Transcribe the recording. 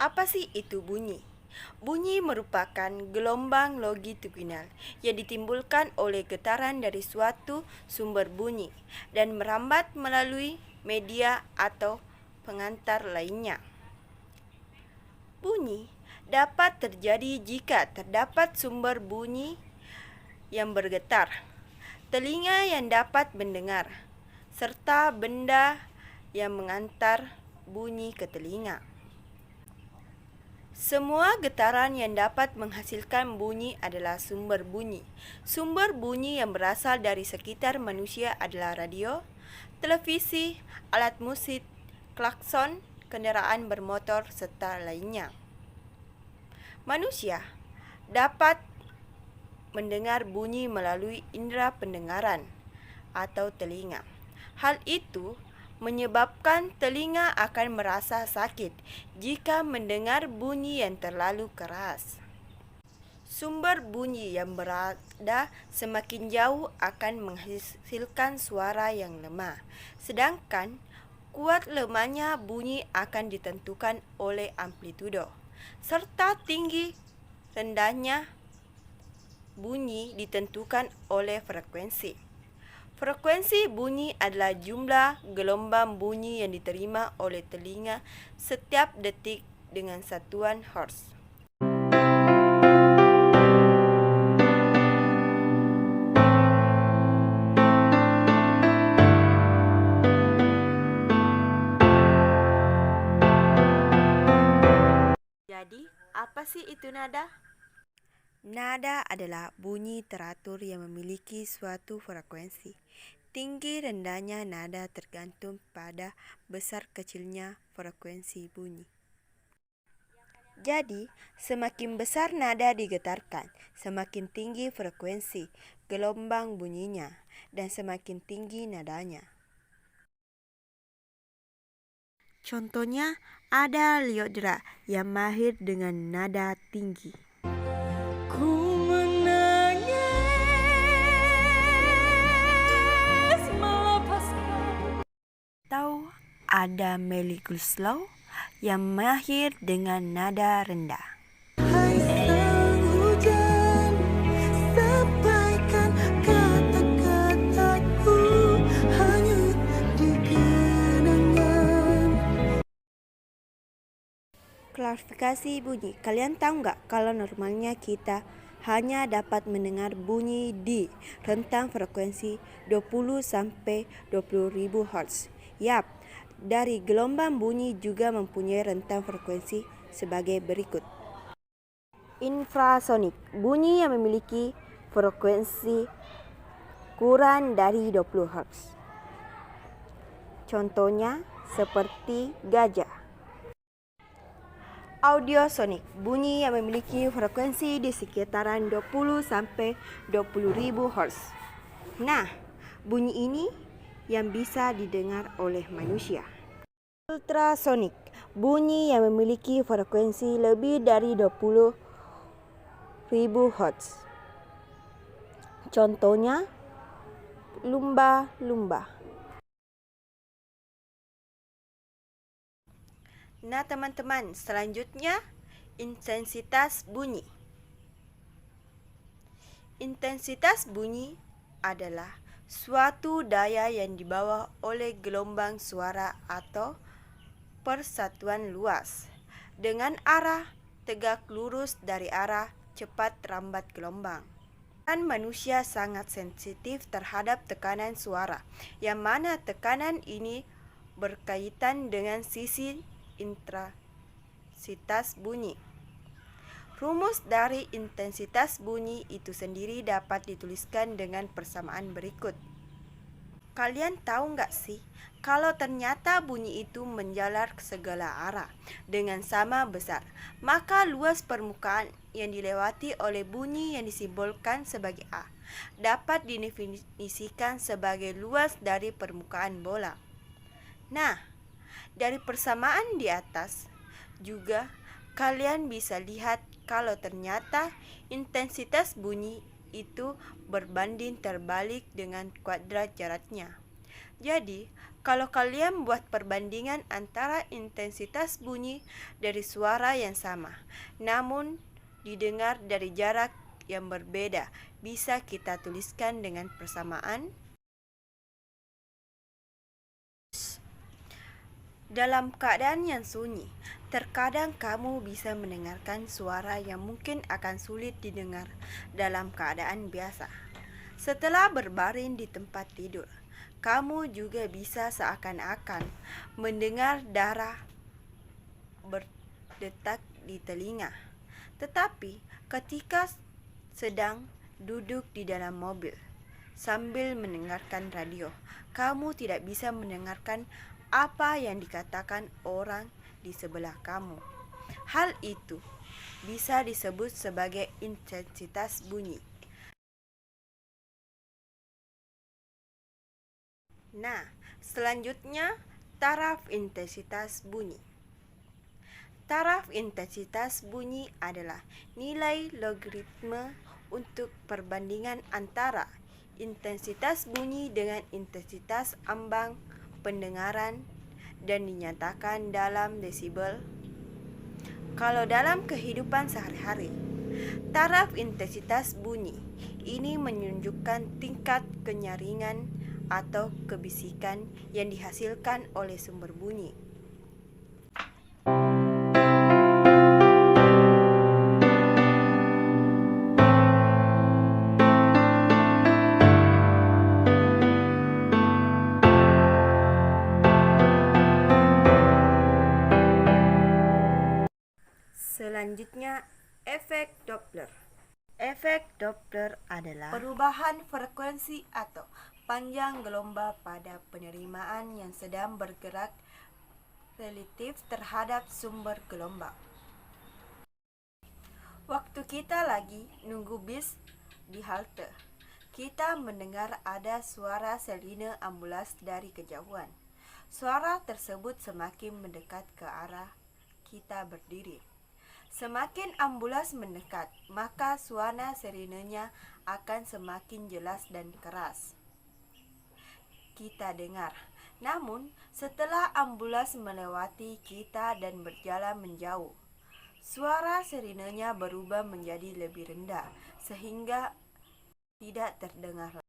Apa sih itu bunyi? Bunyi merupakan gelombang longitudinal yang ditimbulkan oleh getaran dari suatu sumber bunyi dan merambat melalui media atau pengantar lainnya. Bunyi dapat terjadi jika terdapat sumber bunyi yang bergetar, telinga yang dapat mendengar, serta benda yang mengantar bunyi ke telinga. Semua getaran yang dapat menghasilkan bunyi adalah sumber bunyi. Sumber bunyi yang berasal dari sekitar manusia adalah radio, televisi, alat musik, klakson, kenderaan bermotor, serta lainnya. Manusia dapat mendengar bunyi melalui indera pendengaran atau telinga. Hal itu menyebabkan telinga akan merasa sakit jika mendengar bunyi yang terlalu keras. Sumber bunyi yang berada semakin jauh akan menghasilkan suara yang lemah, sedangkan kuat lemahnya bunyi akan ditentukan oleh amplitudo, serta tinggi rendahnya bunyi ditentukan oleh frekuensi. Frekuensi bunyi adalah jumlah gelombang bunyi yang diterima oleh telinga setiap detik dengan satuan hertz. Jadi, apa sih itu nada? Nada adalah bunyi teratur yang memiliki suatu frekuensi. Tinggi rendahnya nada tergantung pada besar kecilnya frekuensi bunyi. Jadi, semakin besar nada digetarkan, semakin tinggi frekuensi gelombang bunyinya, dan semakin tinggi nadanya. Contohnya, ada Lyodra yang mahir dengan nada tinggi. Atau ada Melly Goeslaw yang mahir dengan nada rendah. Hai sang hujan, sampaikan kata-kataku hanyut di kenangan. Klasifikasi bunyi. Kalian tahu nggak kalau normalnya kita hanya dapat mendengar bunyi di rentang frekuensi 20 sampai 20.000 Hz. Yap, dari gelombang bunyi juga mempunyai rentang frekuensi sebagai berikut. Infrasonik, bunyi yang memiliki frekuensi kurang dari 20 Hz. Contohnya seperti gajah. Audiosonik, bunyi yang memiliki frekuensi di sekitaran 20 sampai 20.000 Hz. Nah, bunyi ini yang bisa didengar oleh manusia. Ultrasonik, bunyi yang memiliki frekuensi lebih dari 20.000 Hz. Contohnya lumba-lumba. Nah teman-teman, selanjutnya intensitas bunyi. Intensitas bunyi adalah suatu daya yang dibawa oleh gelombang suara atau persatuan luas dengan arah tegak lurus dari arah cepat rambat gelombang. Dan manusia sangat sensitif terhadap tekanan suara, yang mana tekanan ini berkaitan dengan sisi intensitas bunyi. Rumus dari intensitas bunyi itu sendiri dapat dituliskan dengan persamaan berikut. Kalian tahu nggak sih, kalau ternyata bunyi itu menjalar ke segala arah dengan sama besar, maka luas permukaan yang dilewati oleh bunyi yang disimbolkan sebagai A dapat didefinisikan sebagai luas dari permukaan bola. Nah, dari persamaan di atas juga kalian bisa lihat kalau ternyata intensitas bunyi itu berbanding terbalik dengan kuadrat jaraknya. Jadi, kalau kalian buat perbandingan antara intensitas bunyi dari suara yang sama, namun didengar dari jarak yang berbeda, bisa kita tuliskan dengan persamaan. Dalam keadaan yang sunyi, terkadang kamu bisa mendengarkan suara yang mungkin akan sulit didengar dalam keadaan biasa. Setelah berbaring di tempat tidur, kamu juga bisa seakan-akan mendengar darah berdetak di telinga. Tetapi ketika sedang duduk di dalam mobil sambil mendengarkan radio, kamu tidak bisa mendengarkan apa yang dikatakan orang di sebelah kamu. Hal itu bisa disebut sebagai intensitas bunyi. Nah, selanjutnya taraf intensitas bunyi. Taraf intensitas bunyi adalah nilai logaritma untuk perbandingan antara intensitas bunyi dengan intensitas ambang pendengaran dan dinyatakan dalam desibel. Kalau dalam kehidupan sehari-hari, taraf intensitas bunyi ini menunjukkan tingkat kenyaringan atau kebisikan yang dihasilkan oleh sumber bunyi. Selanjutnya, efek Doppler. Efek Doppler adalah perubahan frekuensi atau panjang gelombang pada penerimaan yang sedang bergerak relatif terhadap sumber gelombang. Waktu kita lagi nunggu bis di halte, kita mendengar ada suara sirine ambulans dari kejauhan. Suara tersebut semakin mendekat ke arah kita berdiri. Semakin ambulans mendekat, maka suara sirenenya akan semakin jelas dan keras kita dengar. Namun, setelah ambulans melewati kita dan berjalan menjauh, suara sirenenya berubah menjadi lebih rendah sehingga tidak terdengar.